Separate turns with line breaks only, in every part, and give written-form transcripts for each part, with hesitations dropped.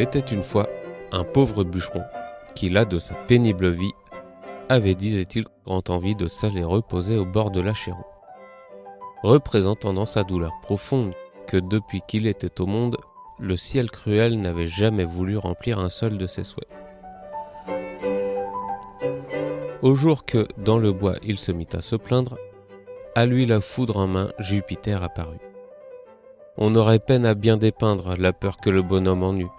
était une fois un pauvre bûcheron qui, là de sa pénible vie, avait, disait-il, grand envie de s'aller reposer au bord de l'Achéron, représentant dans sa douleur profonde que depuis qu'il était au monde, le ciel cruel n'avait jamais voulu remplir un seul de ses souhaits. Au jour que, dans le bois, il se mit à se plaindre, à lui la foudre en main, Jupiter apparut. On aurait peine à bien dépeindre la peur que le bonhomme en eut.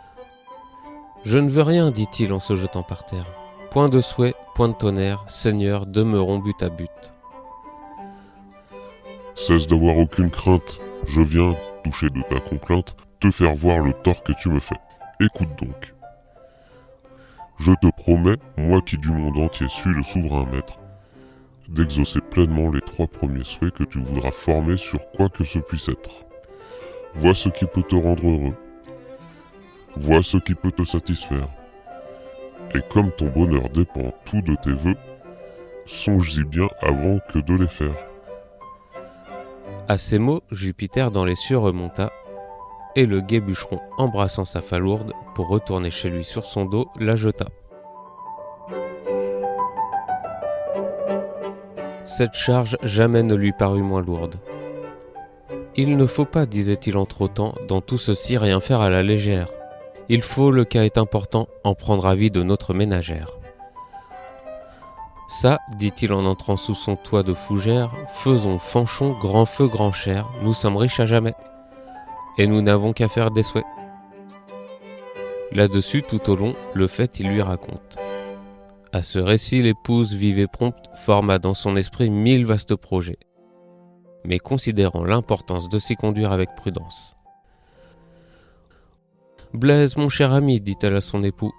« Je ne veux rien, dit-il en se jetant par terre. Point de souhait, point de tonnerre, Seigneur, demeurons but à but. »
Cesse d'avoir aucune crainte, je viens, touché de ta complainte, te faire voir le tort que tu me fais. Écoute donc. Je te promets, moi qui du monde entier suis le souverain maître, d'exaucer pleinement les 3 premiers souhaits que tu voudras former sur quoi que ce puisse être. Vois ce qui peut te rendre heureux. Vois ce qui peut te satisfaire. Et comme ton bonheur dépend tout de tes vœux, songe-y bien avant que de les faire.
À ces mots, Jupiter dans les cieux remonta, et le gai bûcheron, embrassant sa falourde pour retourner chez lui sur son dos, la jeta. Cette charge jamais ne lui parut moins lourde. Il ne faut pas, disait-il entre-temps, dans tout ceci rien faire à la légère. Il faut, le cas est important, en prendre avis de notre ménagère. Ça, dit-il en entrant sous son toit de fougère, faisons Fanchon, grand feu, grand cher, nous sommes riches à jamais. Et nous n'avons qu'à faire des souhaits. Là-dessus, tout au long, le fait il lui raconte. À ce récit, l'épouse vive et prompte forma dans son esprit 1000 vastes projets, mais considérant l'importance de s'y conduire avec prudence. « Blaise, mon cher ami, dit-elle à son époux,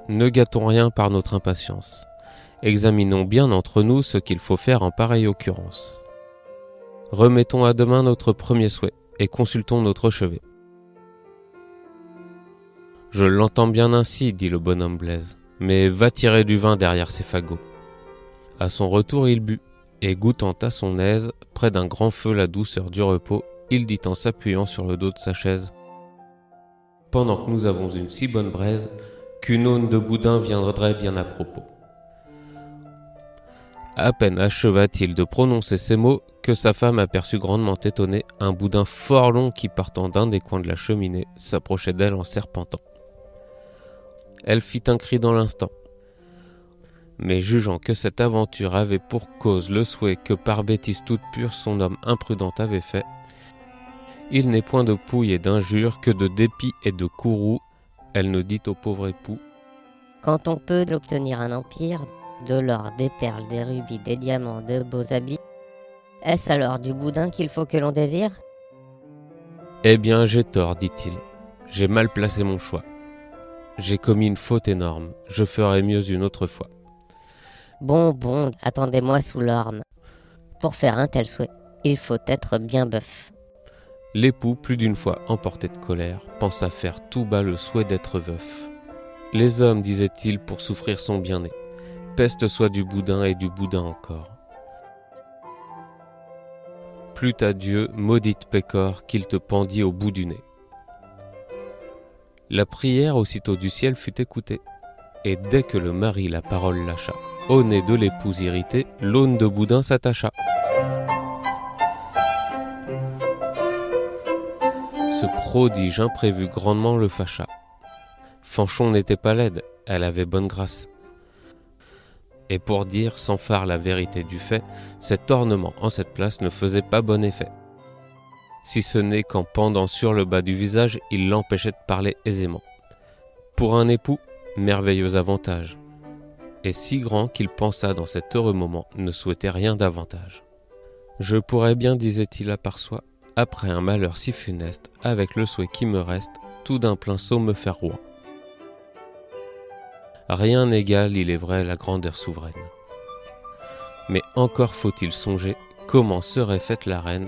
ne gâtons rien par notre impatience. Examinons bien entre nous ce qu'il faut faire en pareille occurrence. Remettons à demain notre premier souhait et consultons notre chevet. »« Je l'entends bien ainsi, dit le bonhomme Blaise, mais va tirer du vin derrière ces fagots. » À son retour, il but, et goûtant à son aise, près d'un grand feu la douceur du repos, il dit en s'appuyant sur le dos de sa chaise. « Pendant que nous avons une si bonne braise, qu'une aune de boudin viendrait bien à propos. » À peine acheva-t-il de prononcer ces mots que sa femme aperçut grandement étonnée un boudin fort long qui, partant d'un des coins de la cheminée, s'approchait d'elle en serpentant. Elle fit un cri dans l'instant. Mais jugeant que cette aventure avait pour cause le souhait que par bêtise toute pure son homme imprudent avait fait, il n'est point de pouille et d'injure que de dépit et de courroux, elle ne dit au pauvre époux.
Quand on peut obtenir un empire, de l'or, des perles, des rubis, des diamants, de beaux habits, est-ce alors du boudin qu'il faut que l'on désire ?
Eh bien, j'ai tort, dit-il. J'ai mal placé mon choix. J'ai commis une faute énorme. Je ferai mieux une autre fois.
Bon, attendez-moi sous l'orme. Pour faire un tel souhait, il faut être bien bœuf.
L'époux, plus d'une fois emporté de colère, pensa faire tout bas le souhait d'être veuf. Les hommes, disait-il, pour souffrir sont bien nés. Peste soit du boudin et du boudin encore. Plût à Dieu, maudite pécore, qu'il te pendit au bout du nez. La prière aussitôt du ciel fut écoutée, et dès que le mari la parole lâcha, au nez de l'épouse irritée, l'aune de boudin s'attacha. Ce prodige imprévu grandement le fâcha. Fanchon n'était pas laide, elle avait bonne grâce. Et pour dire sans phare la vérité du fait, cet ornement en cette place ne faisait pas bon effet. Si ce n'est qu'en pendant sur le bas du visage, il l'empêchait de parler aisément. Pour un époux, merveilleux avantage, et si grand qu'il pensa dans cet heureux moment ne souhaitait rien davantage. Je pourrais bien, disait-il à part soi, après un malheur si funeste, avec le souhait qui me reste, tout d'un plein saut me faire roi. Rien n'égale, il est vrai, la grandeur souveraine. Mais encore faut-il songer comment serait faite la reine,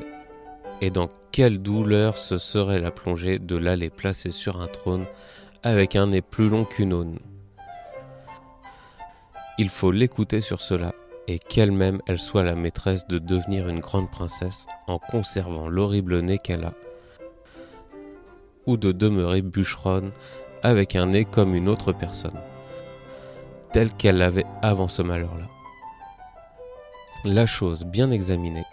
et dans quelle douleur se serait la plongée de l'aller placer sur un trône avec un nez plus long qu'une aune. Il faut l'écouter sur cela, et qu'elle-même elle soit la maîtresse de devenir une grande princesse en conservant l'horrible nez qu'elle a. ou de demeurer bûcheronne avec un nez comme une autre personne, telle qu'elle l'avait avant ce malheur-là. La chose bien examinée,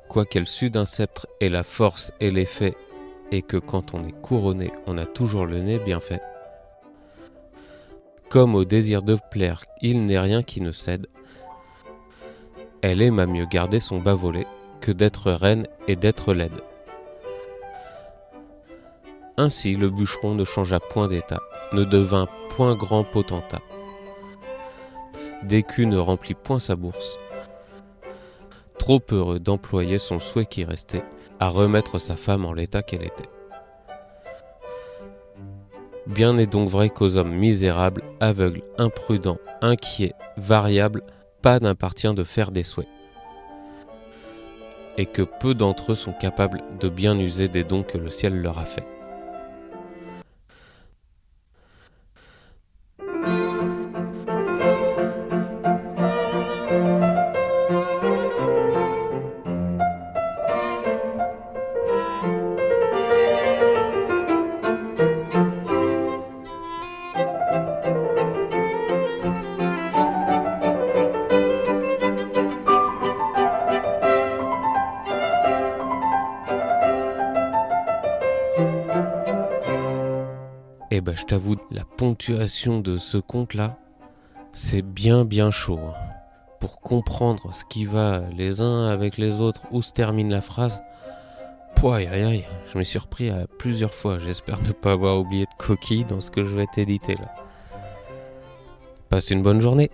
quoiqu'elle sût d'un sceptre et la force et l'effet, et que quand on est couronné, on a toujours le nez bien fait, comme au désir de plaire, il n'est rien qui ne cède, elle aime à mieux garder son bas volet que d'être reine et d'être laide. Ainsi le bûcheron ne changea point d'état, ne devint point grand potentat. D'écus ne remplit point sa bourse, trop heureux d'employer son souhait qui restait à remettre sa femme en l'état qu'elle était. Bien est donc vrai qu'aux hommes misérables, aveugles, imprudents, inquiets, variables, pas n'appartient de faire des souhaits, et que peu d'entre eux sont capables de bien user des dons que le ciel leur a faits. Eh ben, je t'avoue, la ponctuation de ce conte-là, c'est bien chaud. Hein. Pour comprendre ce qui va les uns avec les autres, où se termine la phrase, aïe, je m'y suis surpris à plusieurs fois. J'espère ne pas avoir oublié de coquille dans ce que je vais t'éditer là. Passe une bonne journée.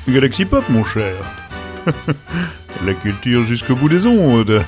Galaxy Pop, mon cher. La culture jusqu'au bout des ondes.